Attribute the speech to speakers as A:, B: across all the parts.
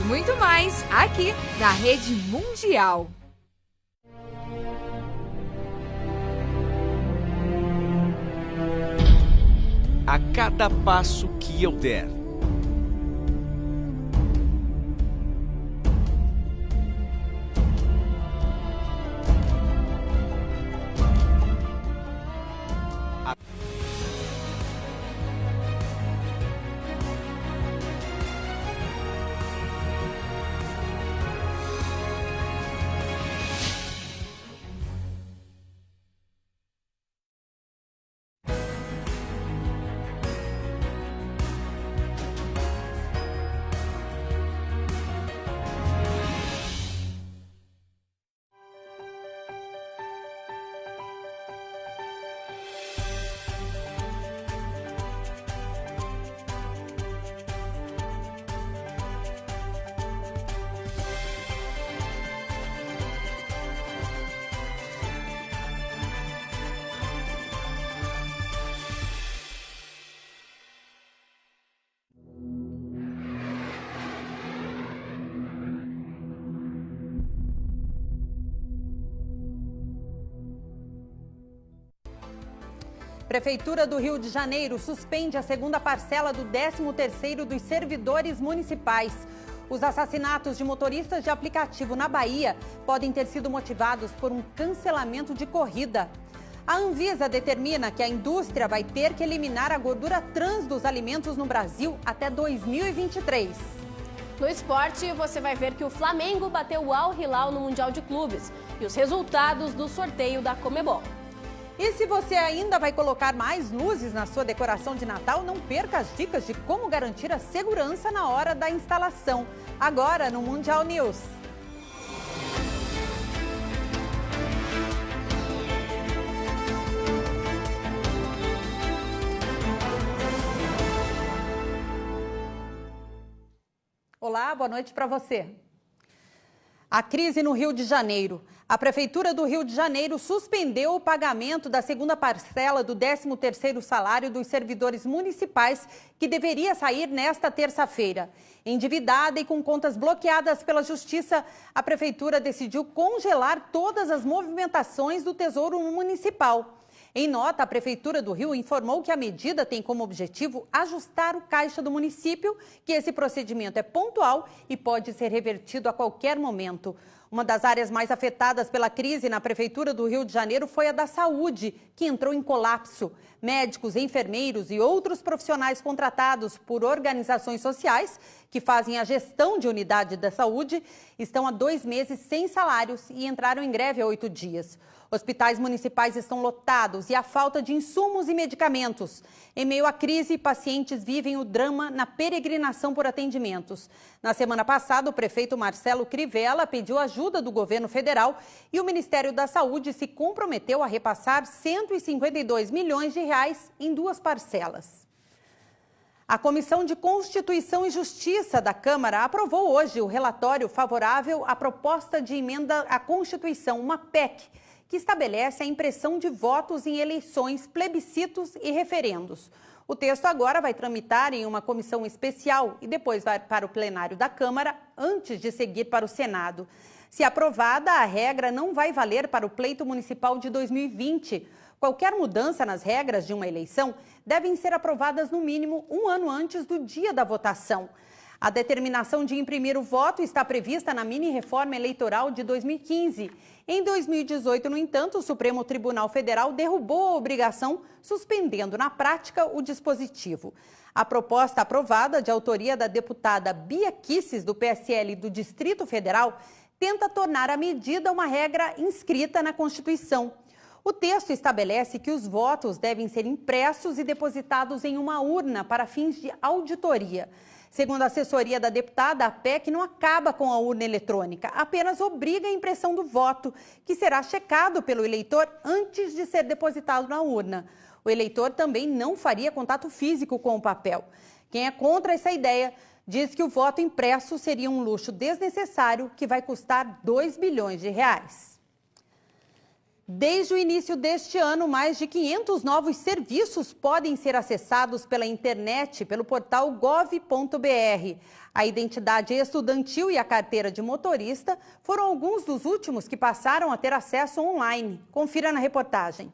A: muito mais aqui na Rede Mundial.
B: A cada passo que eu der,
C: Prefeitura do Rio de Janeiro suspende a segunda parcela do 13º dos servidores municipais. Os assassinatos de motoristas de aplicativo na Bahia podem ter sido motivados por um cancelamento de corrida. A Anvisa determina que a indústria vai ter que eliminar a gordura trans dos alimentos no Brasil até 2023.
D: No esporte, você vai ver que o Flamengo bateu o Al Hilal no Mundial de Clubes e os resultados do sorteio da Conmebol.
C: E se você ainda vai colocar mais luzes na sua decoração de Natal, não perca as dicas de como garantir a segurança na hora da instalação. Agora no Mundial News. Olá, boa noite para você. A crise no Rio de Janeiro. A Prefeitura do Rio de Janeiro suspendeu o pagamento da segunda parcela do 13º salário dos servidores municipais, que deveria sair nesta terça-feira. Endividada e com contas bloqueadas pela Justiça, a Prefeitura decidiu congelar todas as movimentações do Tesouro Municipal. Em nota, a Prefeitura do Rio informou que a medida tem como objetivo ajustar o caixa do município, que esse procedimento é pontual e pode ser revertido a qualquer momento. Uma das áreas mais afetadas pela crise na Prefeitura do Rio de Janeiro foi a da saúde, que entrou em colapso. Médicos, enfermeiros e outros profissionais contratados por organizações sociais que fazem a gestão de unidade da saúde estão há 2 meses sem salários e entraram em greve há 8 dias. Hospitais municipais estão lotados e há falta de insumos e medicamentos. Em meio à crise, pacientes vivem o drama na peregrinação por atendimentos. Na semana passada, o prefeito Marcelo Crivella pediu ajuda do governo federal e o Ministério da Saúde se comprometeu a repassar R$152 milhões em 2 parcelas. A Comissão de Constituição e Justiça da Câmara aprovou hoje o relatório favorável à proposta de emenda à Constituição, uma PEC, que estabelece a impressão de votos em eleições, plebiscitos e referendos. O texto agora vai tramitar em uma comissão especial e depois vai para o plenário da Câmara, antes de seguir para o Senado. Se aprovada, a regra não vai valer para o pleito municipal de 2020. Qualquer mudança nas regras de uma eleição devem ser aprovadas no mínimo 1 ano antes do dia da votação. A determinação de imprimir o voto está prevista na mini-reforma eleitoral de 2015. Em 2018, no entanto, o Supremo Tribunal Federal derrubou a obrigação, suspendendo na prática o dispositivo. A proposta aprovada, de autoria da deputada Bia Kicis, do PSL do Distrito Federal, tenta tornar a medida uma regra inscrita na Constituição. O texto estabelece que os votos devem ser impressos e depositados em uma urna para fins de auditoria. Segundo a assessoria da deputada, a PEC não acaba com a urna eletrônica, apenas obriga a impressão do voto, que será checado pelo eleitor antes de ser depositado na urna. O eleitor também não faria contato físico com o papel. Quem é contra essa ideia diz que o voto impresso seria um luxo desnecessário que vai custar R$2 bilhões. Desde o início deste ano, mais de 500 novos serviços podem ser acessados pela internet, pelo portal gov.br. A identidade estudantil e a carteira de motorista foram alguns dos últimos que passaram a ter acesso online. Confira na reportagem.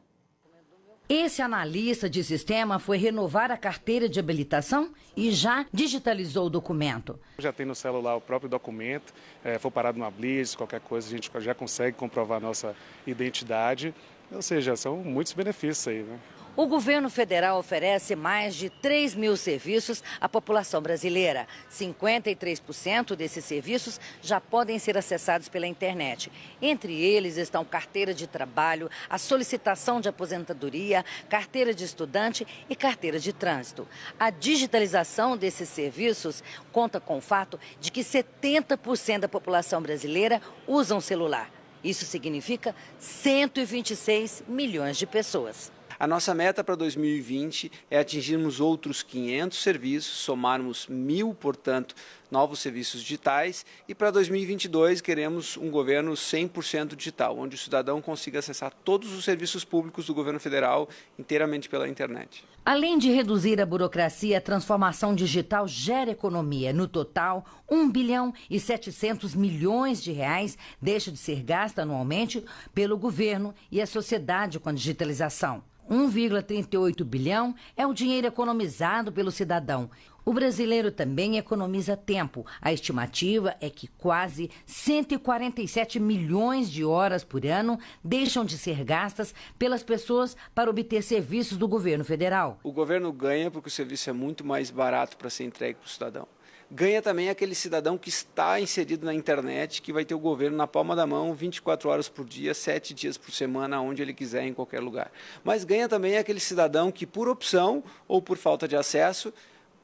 E: Esse analista de sistema foi renovar a carteira de habilitação e já digitalizou o documento.
F: Já tem no celular o próprio documento, for parado numa blitz, qualquer coisa, a gente já consegue comprovar a nossa identidade, ou seja, são muitos benefícios aí, né?
E: O governo federal oferece mais de 3 mil serviços à população brasileira. 53% desses serviços já podem ser acessados pela internet. Entre eles estão carteira de trabalho, a solicitação de aposentadoria, carteira de estudante e carteira de trânsito. A digitalização desses serviços conta com o fato de que 70% da população brasileira usa um celular. Isso significa 126 milhões de pessoas.
G: A nossa meta para 2020 é atingirmos outros 500 serviços, somarmos 1.000, portanto, novos serviços digitais. E para 2022 queremos um governo 100% digital, onde o cidadão consiga acessar todos os serviços públicos do governo federal inteiramente pela internet.
E: Além de reduzir a burocracia, a transformação digital gera economia. No total, 1 bilhão e 700 milhões de reais deixa de ser gasta anualmente pelo governo e a sociedade com a digitalização. 1,38 bilhão é o dinheiro economizado pelo cidadão. O brasileiro também economiza tempo. A estimativa é que quase 147 milhões de horas por ano deixam de ser gastas pelas pessoas para obter serviços do governo federal.
G: O governo ganha porque o serviço é muito mais barato para ser entregue para o cidadão. Ganha também aquele cidadão que está inserido na internet, que vai ter o governo na palma da mão 24 horas por dia, 7 dias por semana, onde ele quiser, em qualquer lugar. Mas ganha também aquele cidadão que, por opção ou por falta de acesso,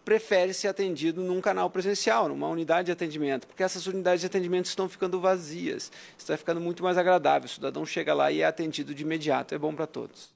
G: prefere ser atendido num canal presencial, numa unidade de atendimento, porque essas unidades de atendimento estão ficando vazias, está ficando muito mais agradável, o cidadão chega lá e é atendido de imediato, é bom para todos.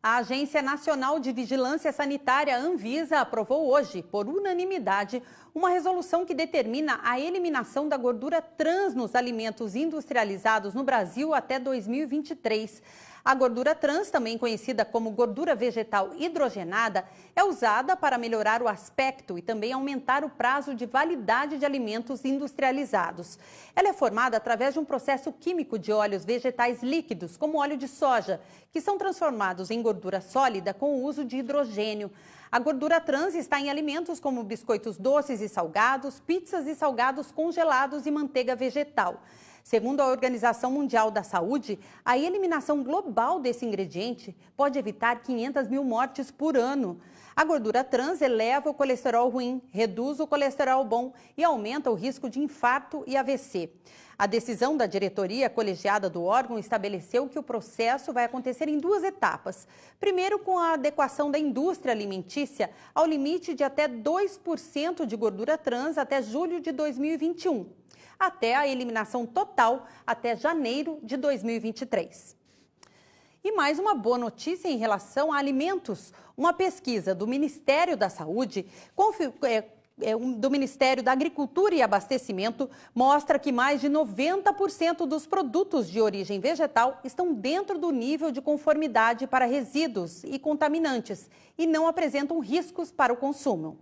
C: A Agência Nacional de Vigilância Sanitária, Anvisa, aprovou hoje, por unanimidade, uma resolução que determina a eliminação da gordura trans nos alimentos industrializados no Brasil até 2023. A gordura trans, também conhecida como gordura vegetal hidrogenada, é usada para melhorar o aspecto e também aumentar o prazo de validade de alimentos industrializados. Ela é formada através de um processo químico de óleos vegetais líquidos, como óleo de soja, que são transformados em gordura sólida com o uso de hidrogênio. A gordura trans está em alimentos como biscoitos doces e salgados, pizzas e salgados congelados e manteiga vegetal. Segundo a Organização Mundial da Saúde, a eliminação global desse ingrediente pode evitar 500 mil mortes por ano. A gordura trans eleva o colesterol ruim, reduz o colesterol bom e aumenta o risco de infarto e AVC. A decisão da diretoria colegiada do órgão estabeleceu que o processo vai acontecer em 2 etapas. Primeiro, com a adequação da indústria alimentícia ao limite de até 2% de gordura trans até julho de 2021. Até a eliminação total até janeiro de 2023. E mais uma boa notícia em relação a alimentos. Uma pesquisa do Ministério da Saúde, do Ministério da Agricultura e Abastecimento, mostra que mais de 90% dos produtos de origem vegetal estão dentro do nível de conformidade para resíduos e contaminantes e não apresentam riscos para o consumo.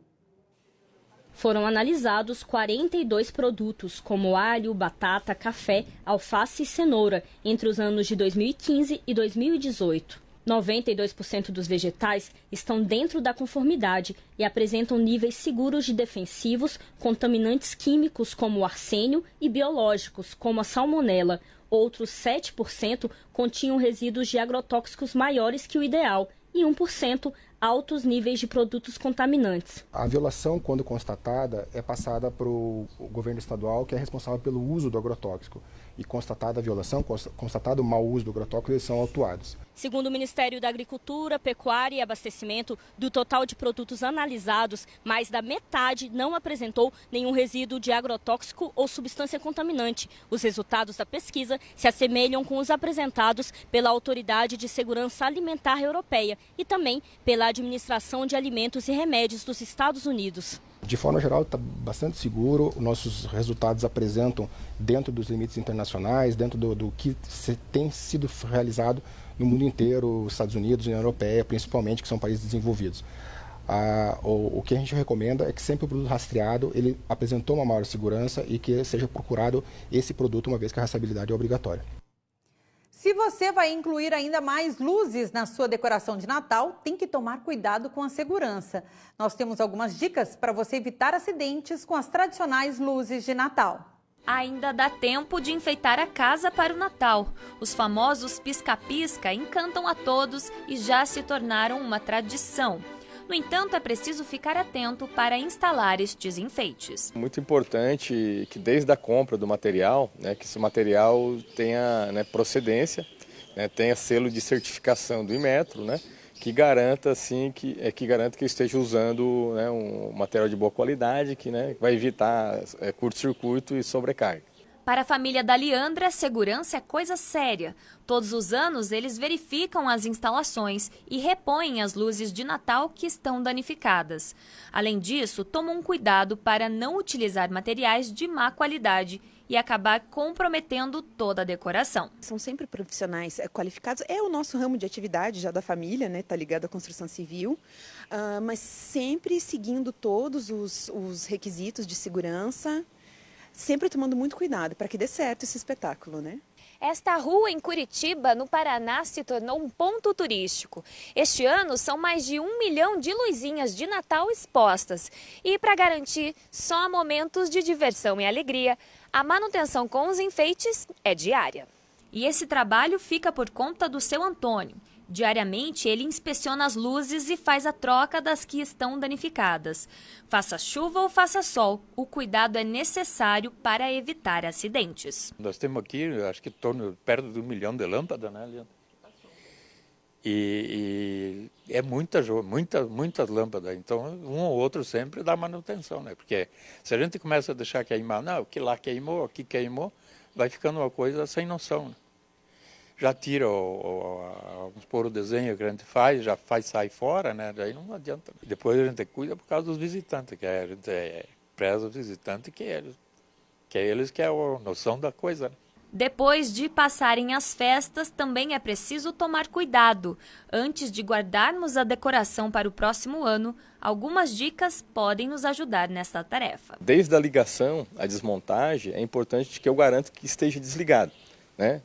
H: Foram analisados 42 produtos, como alho, batata, café, alface e cenoura, entre os anos de 2015 e 2018. 92% dos vegetais estão dentro da conformidade e apresentam níveis seguros de defensivos, contaminantes químicos como o arsênio e biológicos, como a salmonela. Outros 7% continham resíduos de agrotóxicos maiores que o ideal e 1% altos níveis de produtos contaminantes.
I: A violação, quando constatada, é passada para o governo estadual, que é responsável pelo uso do agrotóxico. E constatada a violação, constatado o mau uso do agrotóxico, eles são autuados.
H: Segundo o Ministério da Agricultura, Pecuária e Abastecimento, do total de produtos analisados, mais da metade não apresentou nenhum resíduo de agrotóxico ou substância contaminante. Os resultados da pesquisa se assemelham com os apresentados pela Autoridade de Segurança Alimentar Europeia e também pela Administração de Alimentos e Remédios dos Estados Unidos.
I: De forma geral, está bastante seguro. Nossos resultados apresentam dentro dos limites internacionais, dentro do que tem sido realizado no mundo inteiro, os Estados Unidos, União Europeia, principalmente, que são países desenvolvidos. O que a gente recomenda é que sempre o produto rastreado ele apresentou uma maior segurança e que seja procurado esse produto, uma vez que a rastreabilidade é obrigatória.
C: Se você vai incluir ainda mais luzes na sua decoração de Natal, tem que tomar cuidado com a segurança. Nós temos algumas dicas para você evitar acidentes com as tradicionais luzes de Natal.
J: Ainda dá tempo de enfeitar a casa para o Natal. Os famosos pisca-pisca encantam a todos e já se tornaram uma tradição. No entanto, é preciso ficar atento para instalar estes enfeites.
K: Muito importante que desde a compra do material, que esse material tenha procedência, tenha selo de certificação do Inmetro, que garanta assim que esteja usando um material de boa qualidade, que vai evitar curto-circuito e sobrecarga.
J: Para a família da Leandra, segurança é coisa séria. Todos os anos, eles verificam as instalações e repõem as luzes de Natal que estão danificadas. Além disso, tomam cuidado para não utilizar materiais de má qualidade e acabar comprometendo toda a decoração.
L: São sempre profissionais qualificados. É o nosso ramo de atividade já da família, está ligado à construção civil, mas sempre seguindo todos os requisitos de segurança, sempre tomando muito cuidado para que dê certo esse espetáculo,
J: Esta rua em Curitiba, no Paraná, se tornou um ponto turístico. Este ano são mais de 1 milhão de luzinhas de Natal expostas. E para garantir só momentos de diversão e alegria, a manutenção com os enfeites é diária. E esse trabalho fica por conta do seu Antônio. Diariamente, ele inspeciona as luzes e faz a troca das que estão danificadas. Faça chuva ou faça sol, o cuidado é necessário para evitar acidentes.
M: Nós temos aqui, acho que perto de 1 milhão de lâmpadas, Leandro? E é muitas lâmpadas, então um ou outro sempre dá manutenção, Porque se a gente começa a deixar queimar, que lá queimou, aqui queimou, vai ficando uma coisa sem noção, Já tira, vamos pôr o desenho que a gente faz, já sai fora, Daí não adianta. Depois a gente cuida por causa dos visitantes, que a gente preza os visitantes, que é eles que é a noção da coisa.
J: Depois de passarem as festas, também é preciso tomar cuidado. Antes de guardarmos a decoração para o próximo ano, algumas dicas podem nos ajudar nessa tarefa.
K: Desde a ligação, a desmontagem, é importante que eu garanta que esteja desligado.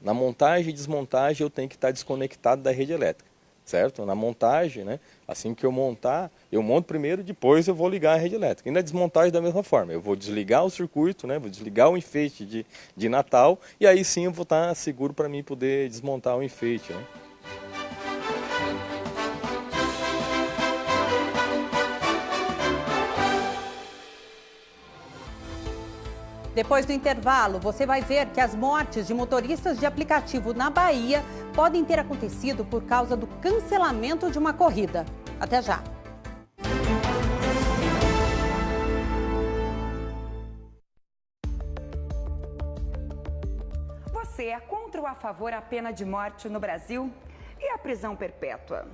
K: Na montagem e desmontagem eu tenho que estar desconectado da rede elétrica, certo? Na montagem, assim que eu montar, eu monto primeiro, depois eu vou ligar a rede elétrica. E na desmontagem da mesma forma, eu vou desligar o circuito, vou desligar o enfeite de Natal e aí sim eu vou estar seguro para mim poder desmontar o enfeite,
C: Depois do intervalo, você vai ver que as mortes de motoristas de aplicativo na Bahia podem ter acontecido por causa do cancelamento de uma corrida. Até já!
N: Você é contra ou a favor da pena de morte no Brasil e a prisão perpétua?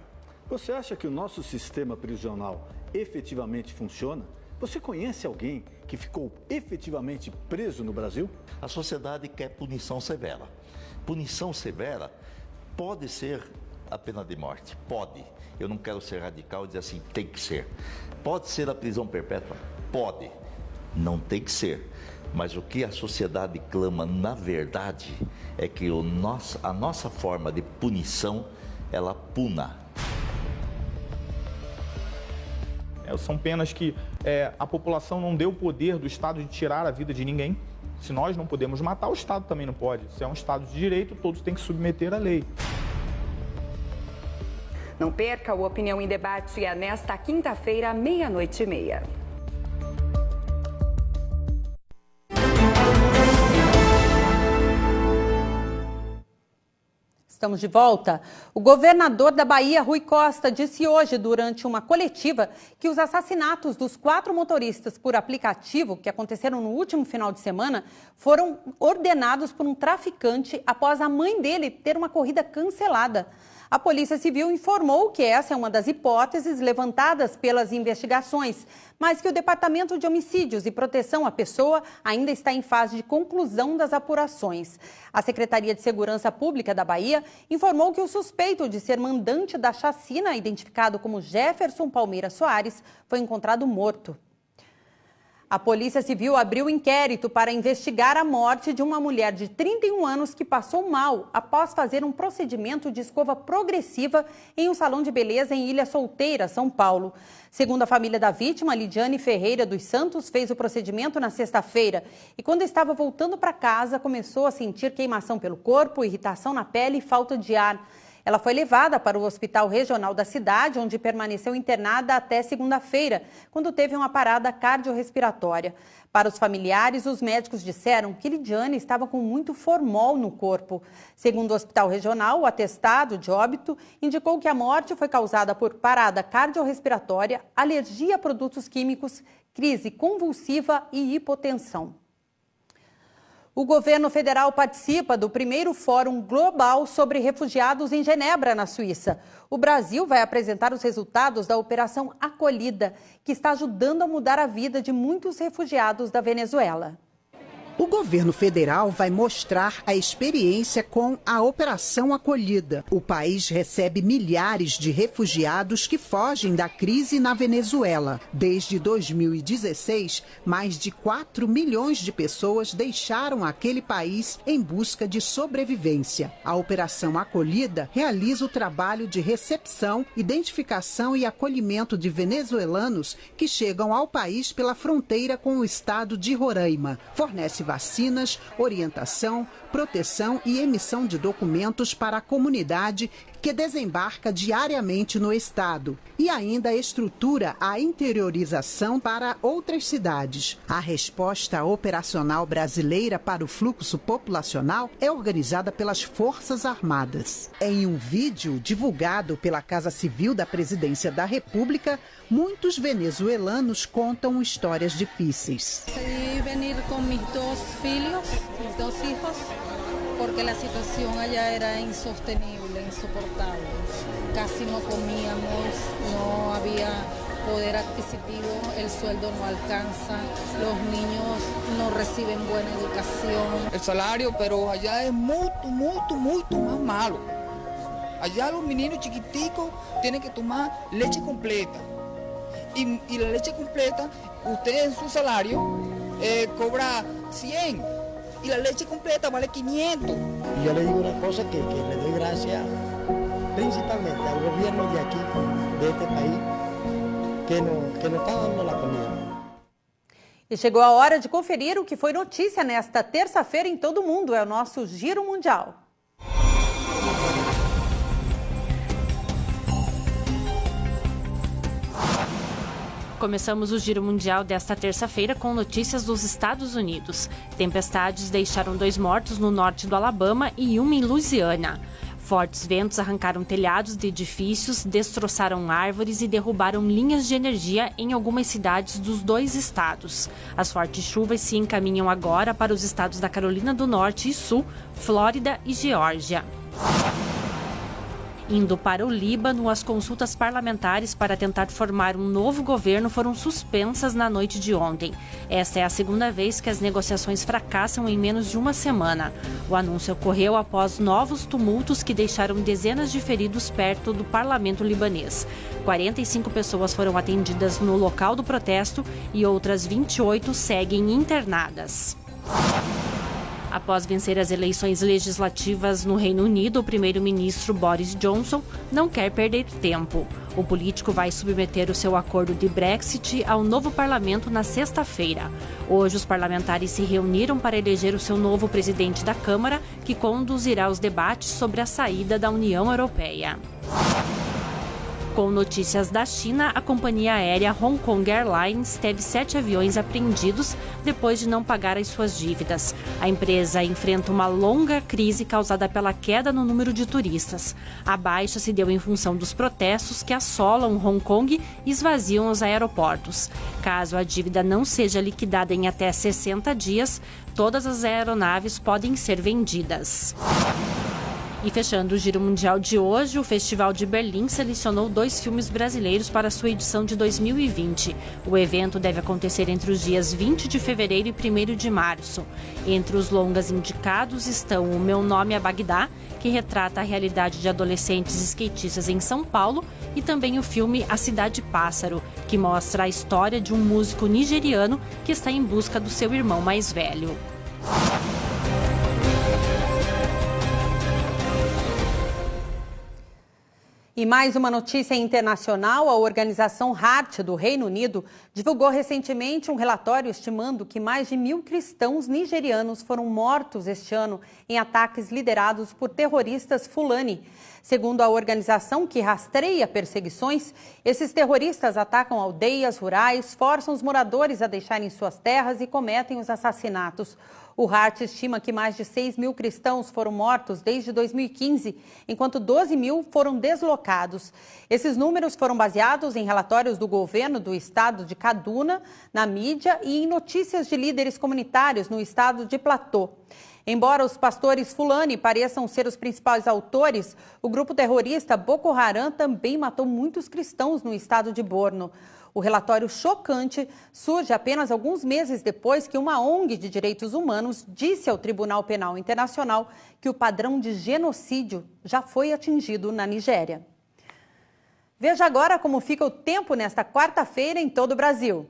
O: Você acha que o nosso sistema prisional efetivamente funciona? Você conhece alguém que ficou efetivamente preso no Brasil?
P: A sociedade quer punição severa. Punição severa pode ser a pena de morte, pode. Eu não quero ser radical e dizer assim, tem que ser. Pode ser a prisão perpétua? Pode. Não tem que ser. Mas o que a sociedade clama, na verdade, é que a nossa forma de punição, ela puna.
Q: São penas que a população não deu o poder do Estado de tirar a vida de ninguém. Se nós não podemos matar, o Estado também não pode. Se é um Estado de direito, todos têm que submeter à lei.
N: Não perca o Opinião em Debate nesta quinta-feira, 00:30.
C: Estamos de volta. O governador da Bahia, Rui Costa, disse hoje, durante uma coletiva, que os assassinatos dos 4 motoristas por aplicativo, que aconteceram no último final de semana, foram ordenados por um traficante após a mãe dele ter uma corrida cancelada. A Polícia Civil informou que essa é uma das hipóteses levantadas pelas investigações, mas que o Departamento de Homicídios e Proteção à Pessoa ainda está em fase de conclusão das apurações. A Secretaria de Segurança Pública da Bahia informou que o suspeito de ser mandante da chacina, identificado como Jefferson Palmeira Soares, foi encontrado morto. A Polícia Civil abriu inquérito para investigar a morte de uma mulher de 31 anos que passou mal após fazer um procedimento de escova progressiva em um salão de beleza em Ilha Solteira, São Paulo. Segundo a família da vítima, Lidiane Ferreira dos Santos fez o procedimento na sexta-feira e quando estava voltando para casa começou a sentir queimação pelo corpo, irritação na pele e falta de ar. Ela foi levada para o hospital regional da cidade, onde permaneceu internada até segunda-feira, quando teve uma parada cardiorrespiratória. Para os familiares, os médicos disseram que Lidiane estava com muito formol no corpo. Segundo o hospital regional, o atestado de óbito indicou que a morte foi causada por parada cardiorrespiratória, alergia a produtos químicos, crise convulsiva e hipotensão. O governo federal participa do primeiro Fórum Global sobre Refugiados em Genebra, na Suíça. O Brasil vai apresentar os resultados da Operação Acolhida, que está ajudando a mudar a vida de muitos refugiados da Venezuela.
R: O governo federal vai mostrar a experiência com a Operação Acolhida. O país recebe milhares de refugiados que fogem da crise na Venezuela. Desde 2016, mais de 4 milhões de pessoas deixaram aquele país em busca de sobrevivência. A Operação Acolhida realiza o trabalho de recepção, identificação e acolhimento de venezuelanos que chegam ao país pela fronteira com o estado de Roraima. Fornece vacinas, orientação, proteção e emissão de documentos para a comunidade que desembarca diariamente no estado e ainda estrutura a interiorização para outras cidades. A resposta operacional brasileira para o fluxo populacional é organizada pelas Forças Armadas. Em um vídeo divulgado pela Casa Civil da Presidência da República, muitos venezuelanos contam histórias difíceis.
S: Decidí venir con mis dos filhos, mis dos hijos, porque la situación allá era insostenible, insoportable. Casi no comíamos, no había poder adquisitivo, el sueldo no alcanza, los niños no reciben buena educación.
T: El salario, pero allá es muito más malo. Allá los meninos chiquiticos tienen que tomar leche completa. Y la leche completa, usted en su salario cobra 100 y la leche completa vale 500.
U: Y yo le digo una cosa que le doy gracias principalmente al gobierno de aquí, de este país, que nos está dando la comida.
C: E chegou a hora de conferir o que foi notícia nesta terça-feira em todo o mundo. É o nosso Giro Mundial.
V: Começamos o Giro Mundial desta terça-feira com notícias dos Estados Unidos. Tempestades deixaram 2 mortos no norte do Alabama e 1 em Louisiana. Fortes ventos arrancaram telhados de edifícios, destroçaram árvores e derrubaram linhas de energia em algumas cidades dos 2 estados. As fortes chuvas se encaminham agora para os estados da Carolina do Norte e Sul, Flórida e Geórgia. Indo para o Líbano, as consultas parlamentares para tentar formar um novo governo foram suspensas na noite de ontem. Esta é a segunda vez que as negociações fracassam em menos de uma semana. O anúncio ocorreu após novos tumultos que deixaram dezenas de feridos perto do parlamento libanês. 45 pessoas foram atendidas no local do protesto e outras 28 seguem internadas. Após vencer as eleições legislativas no Reino Unido, o primeiro-ministro Boris Johnson não quer perder tempo. O político vai submeter o seu acordo de Brexit ao novo parlamento na sexta-feira. Hoje, os parlamentares se reuniram para eleger o seu novo presidente da Câmara, que conduzirá os debates sobre a saída da União Europeia. Com notícias da China, a companhia aérea Hong Kong Airlines teve 7 aviões apreendidos depois de não pagar as suas dívidas. A empresa enfrenta uma longa crise causada pela queda no número de turistas. A baixa se deu em função dos protestos que assolam Hong Kong e esvaziam os aeroportos. Caso a dívida não seja liquidada em até 60 dias, todas as aeronaves podem ser vendidas. E fechando o Giro Mundial de hoje, o Festival de Berlim selecionou 2 filmes brasileiros para a sua edição de 2020. O evento deve acontecer entre os dias 20 de fevereiro e 1º de março. Entre os longas indicados estão O Meu Nome é Bagdá, que retrata a realidade de adolescentes skatistas em São Paulo, e também o filme A Cidade Pássaro, que mostra a história de um músico nigeriano que está em busca do seu irmão mais velho.
C: E mais uma notícia internacional: a organização Heart do Reino Unido divulgou recentemente um relatório estimando que mais de 1.000 cristãos nigerianos foram mortos este ano em ataques liderados por terroristas Fulani. Segundo a organização, que rastreia perseguições, esses terroristas atacam aldeias rurais, forçam os moradores a deixarem suas terras e cometem os assassinatos. O Heart estima que mais de 6.000 cristãos foram mortos desde 2015, enquanto 12.000 foram deslocados. Esses números foram baseados em relatórios do governo do estado de Kaduna, na mídia e em notícias de líderes comunitários no estado de Plateau. Embora os pastores Fulani pareçam ser os principais autores, o grupo terrorista Boko Haram também matou muitos cristãos no estado de Borno. O relatório chocante surge apenas alguns meses depois que uma ONG de direitos humanos disse ao Tribunal Penal Internacional que o padrão de genocídio já foi atingido na Nigéria. Veja agora como fica o tempo nesta quarta-feira em todo o Brasil.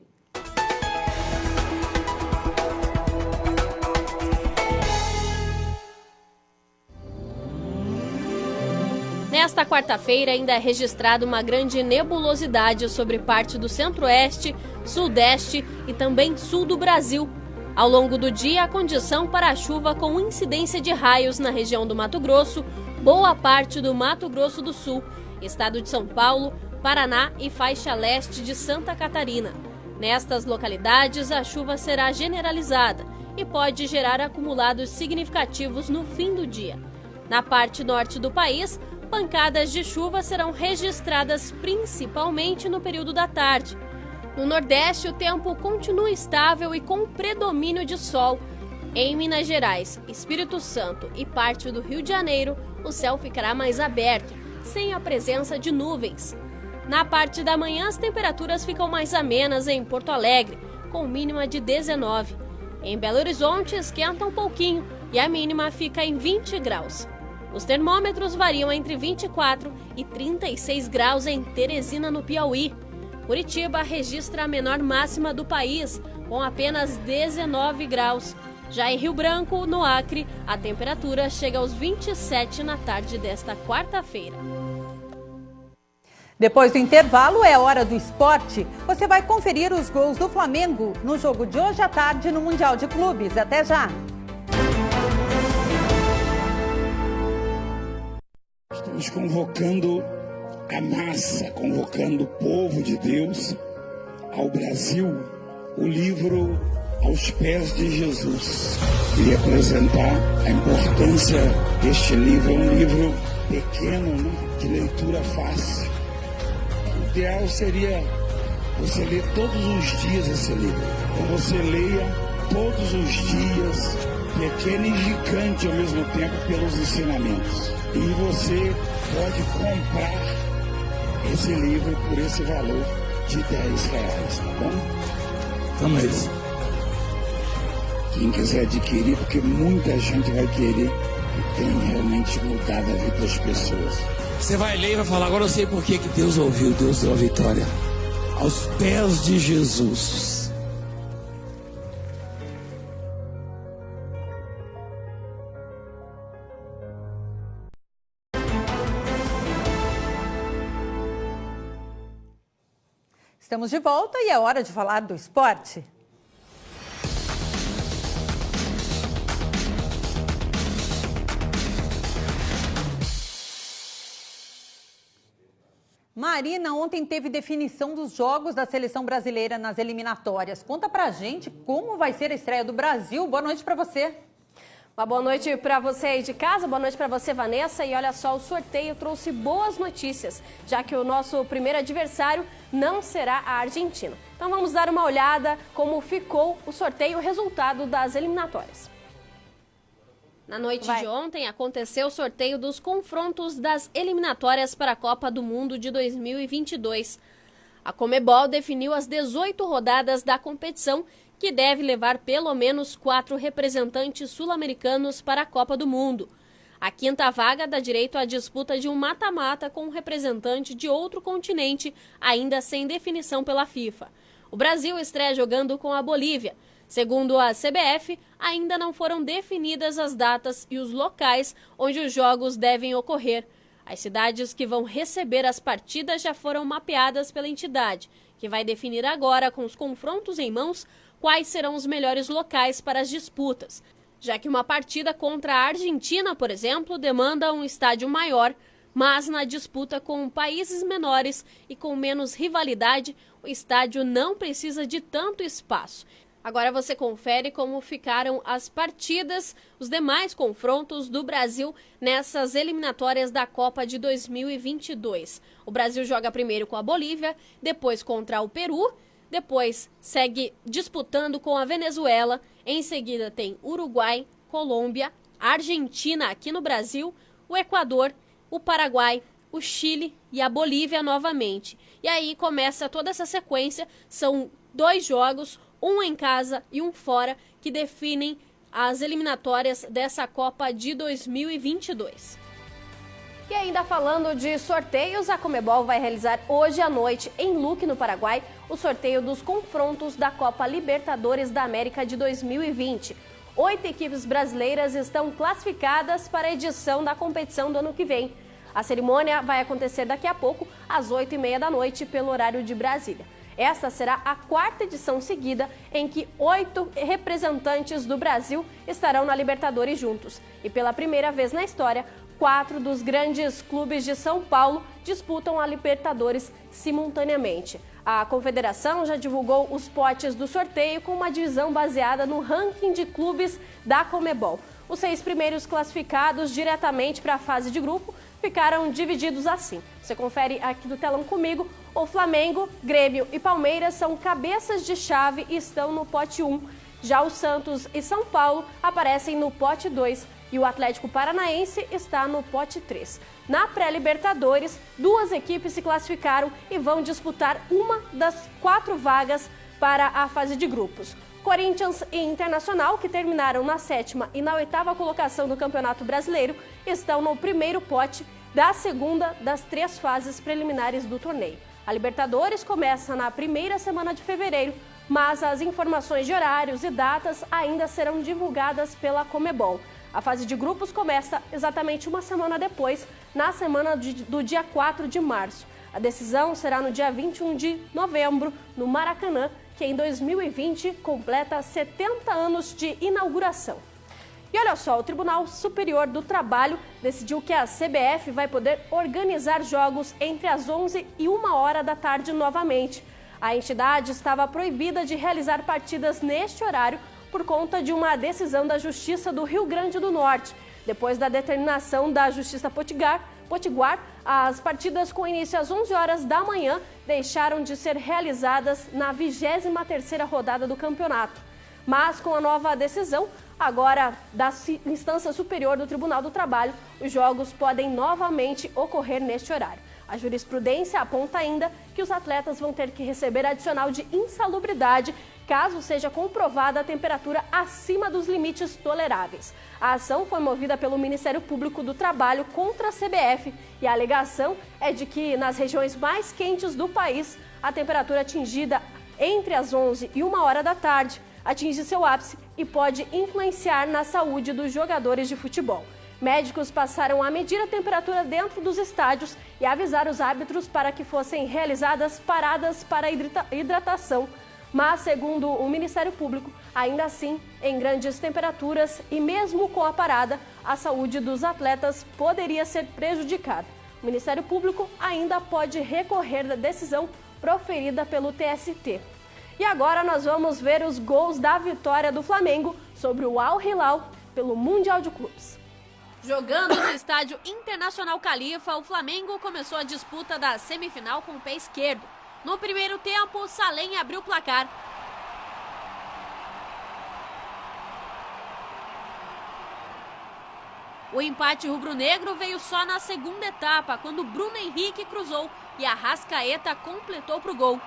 D: Nesta quarta-feira ainda é registrada uma grande nebulosidade sobre parte do centro-oeste, sudeste e também sul do Brasil. Ao longo do dia, a condição para a chuva com incidência de raios na região do Mato Grosso, boa parte do Mato Grosso do Sul, estado de São Paulo, Paraná e faixa leste de Santa Catarina. Nestas localidades, a chuva será generalizada e pode gerar acumulados significativos no fim do dia. Na parte norte do país, pancadas de chuva serão registradas principalmente no período da tarde. No Nordeste, o tempo continua estável e com predomínio de sol. Em Minas Gerais, Espírito Santo e parte do Rio de Janeiro, o céu ficará mais aberto, sem a presença de nuvens. Na parte da manhã, as temperaturas ficam mais amenas em Porto Alegre, com mínima de 19. Em Belo Horizonte, esquenta um pouquinho e a mínima fica em 20 graus. Os termômetros variam entre 24 e 36 graus em Teresina, no Piauí. Curitiba registra a menor máxima do país, com apenas 19 graus. Já em Rio Branco, no Acre, a temperatura chega aos 27 na tarde desta quarta-feira.
C: Depois do intervalo, é hora do esporte. Você vai conferir os gols do Flamengo no jogo de hoje à tarde no Mundial de Clubes. Até já!
A: Estamos convocando a massa, convocando o povo de Deus ao Brasil, o livro Aos Pés de Jesus. E apresentar a importância deste livro. É um livro pequeno, né? De leitura fácil. O ideal seria você ler todos os dias esse livro. Então você leia todos os dias, pequeno e gigante ao mesmo tempo, pelos ensinamentos. E você pode comprar esse livro por esse valor de R$10, tá bom? Então é isso. Quem quiser adquirir, porque muita gente vai querer, e tem realmente mudado a vida das pessoas. Você vai ler e vai falar, agora eu sei por que Deus ouviu, Deus deu a vitória. Aos pés de Jesus.
C: Estamos de volta e é hora de falar do esporte. Marina, ontem teve definição dos jogos da seleção brasileira nas eliminatórias. Conta pra gente como vai ser a estreia do Brasil. Boa noite pra você.
D: Uma boa noite para você aí de casa, boa noite para você, Vanessa. E olha só, o sorteio trouxe boas notícias, já que o nosso primeiro adversário não será a Argentina. Então vamos dar uma olhada como ficou o sorteio, o resultado das eliminatórias. Na noite de ontem, aconteceu o sorteio dos confrontos das eliminatórias para a Copa do Mundo de 2022. A Conmebol definiu as 18 rodadas da competição, que deve levar pelo menos 4 representantes sul-americanos para a Copa do Mundo. A quinta vaga dá direito à disputa de um mata-mata com um representante de outro continente, ainda sem definição pela FIFA. O Brasil estreia jogando com a Bolívia. Segundo a CBF, ainda não foram definidas as datas e os locais onde os jogos devem ocorrer. As cidades que vão receber as partidas já foram mapeadas pela entidade, que vai definir agora, com os confrontos em mãos, quais serão os melhores locais para as disputas, já que uma partida contra a Argentina, por exemplo, demanda um estádio maior, mas na disputa com países menores e com menos rivalidade, o estádio não precisa de tanto espaço. Agora você confere como ficaram as partidas, os demais confrontos do Brasil nessas eliminatórias da Copa de 2022. O Brasil joga primeiro com a Bolívia, depois contra o Peru, depois segue disputando com a Venezuela, em seguida tem Uruguai, Colômbia, Argentina aqui no Brasil, o Equador, o Paraguai, o Chile e a Bolívia novamente. E aí começa toda essa sequência, são 2 jogos, um em casa e um fora, que definem as eliminatórias dessa Copa de 2022. E ainda falando de sorteios, a Conmebol vai realizar hoje à noite, em Luque, no Paraguai, o sorteio dos confrontos da Copa Libertadores da América de 2020. 8 equipes brasileiras estão classificadas para a edição da competição do ano que vem. A cerimônia vai acontecer daqui a pouco, às 8h30 da noite, pelo horário de Brasília. Esta será a 4ª edição seguida em que 8 representantes do Brasil estarão na Libertadores juntos. E pela primeira vez na história, 4 dos grandes clubes de São Paulo disputam a Libertadores simultaneamente. A Confederação já divulgou os potes do sorteio com uma divisão baseada no ranking de clubes da Conmebol. Os 6 primeiros classificados diretamente para a fase de grupo ficaram divididos assim. Você confere aqui do telão comigo. O Flamengo, Grêmio e Palmeiras são cabeças de chave e estão no pote 1. Já o Santos e São Paulo aparecem no pote 2 e o Atlético Paranaense está no pote 3. Na pré-Libertadores, 2 equipes se classificaram e vão disputar uma das 4 vagas para a fase de grupos. Corinthians e Internacional, que terminaram na 7ª e na 8ª colocação do Campeonato Brasileiro, estão no primeiro pote da segunda das 3 fases preliminares do torneio. A Libertadores começa na primeira semana de fevereiro, mas as informações de horários e datas ainda serão divulgadas pela Conmebol. A fase de grupos começa exatamente uma semana depois, na semana do dia 4 de março. A decisão será no dia 21 de novembro, no Maracanã, que em 2020 completa 70 anos de inauguração. E olha só, o Tribunal Superior do Trabalho decidiu que a CBF vai poder organizar jogos entre as 11 e 1h da tarde novamente. A entidade estava proibida de realizar partidas neste horário por conta de uma decisão da Justiça do Rio Grande do Norte. Depois da determinação da Justiça Potiguar, as partidas com início às 11 horas da manhã deixaram de ser realizadas na 23ª rodada do campeonato. Mas com a nova decisão, agora da instância superior do Tribunal do Trabalho, os jogos podem novamente ocorrer neste horário. A jurisprudência aponta ainda que os atletas vão ter que receber adicional de insalubridade caso seja comprovada a temperatura acima dos limites toleráveis. A ação foi movida pelo Ministério Público do Trabalho contra a CBF e a alegação é de que nas regiões mais quentes do país, a temperatura atingida entre as 11 e 1h da tarde atinge seu ápice e pode influenciar na saúde dos jogadores de futebol. Médicos passaram a medir a temperatura dentro dos estádios e avisar os árbitros para que fossem realizadas paradas para hidratação. Mas, segundo o Ministério Público, ainda assim, em grandes temperaturas e mesmo com a parada, a saúde dos atletas poderia ser prejudicada. O Ministério Público ainda pode recorrer da decisão proferida pelo TST. E agora nós vamos ver os gols da vitória do Flamengo sobre o Al Hilal pelo Mundial de Clubes. Jogando no estádio Internacional Califa, o Flamengo começou a disputa da semifinal com o pé esquerdo. No primeiro tempo, Salem abriu o placar. O empate rubro-negro veio só na segunda etapa, quando Bruno Henrique cruzou e Arrascaeta completou para o gol.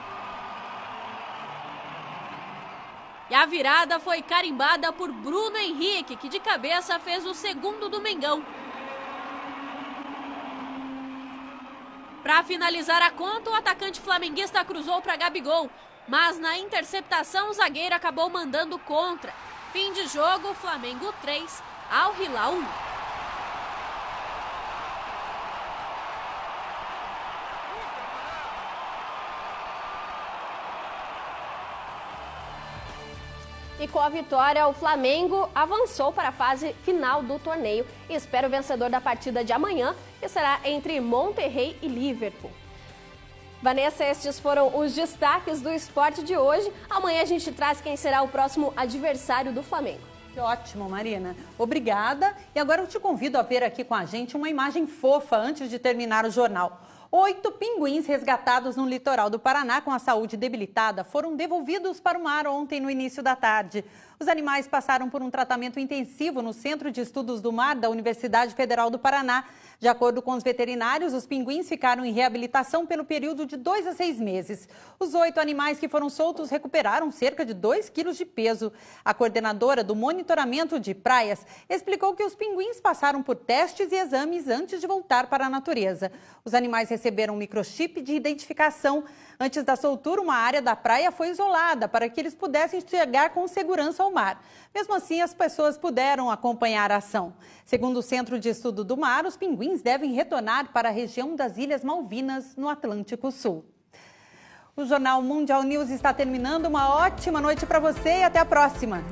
D: E a virada foi carimbada por Bruno Henrique, que de cabeça fez o segundo do Mengão. Para finalizar a conta, o atacante flamenguista cruzou para Gabigol, mas na interceptação o zagueiro acabou mandando contra. Fim de jogo, Flamengo 3, Al Hilal 1. E com a vitória, o Flamengo avançou para a fase final do torneio e espera o vencedor da partida de amanhã, que será entre Monterrey e Liverpool. Vanessa, estes foram os destaques do esporte de hoje. Amanhã a gente traz quem será o próximo adversário do Flamengo.
C: Que ótimo, Marina. Obrigada. E agora eu te convido a ver aqui com a gente uma imagem fofa antes de terminar o jornal. 8 pinguins resgatados no litoral do Paraná com a saúde debilitada foram devolvidos para o mar ontem no início da tarde. Os animais passaram por um tratamento intensivo no Centro de Estudos do Mar da Universidade Federal do Paraná. De acordo com os veterinários, os pinguins ficaram em reabilitação pelo período de 2 a 6 meses. Os 8 animais que foram soltos recuperaram cerca de 2 quilos de peso. A coordenadora do monitoramento de praias explicou que os pinguins passaram por testes e exames antes de voltar para a natureza. Os animais receberam um microchip de identificação. Antes da soltura, uma área da praia foi isolada para que eles pudessem chegar com segurança ao mar. Mesmo assim, as pessoas puderam acompanhar a ação. Segundo o Centro de Estudo do Mar, os pinguins devem retornar para a região das Ilhas Malvinas, no Atlântico Sul. O Jornal Mundial News está terminando. Uma ótima noite para você e até a próxima.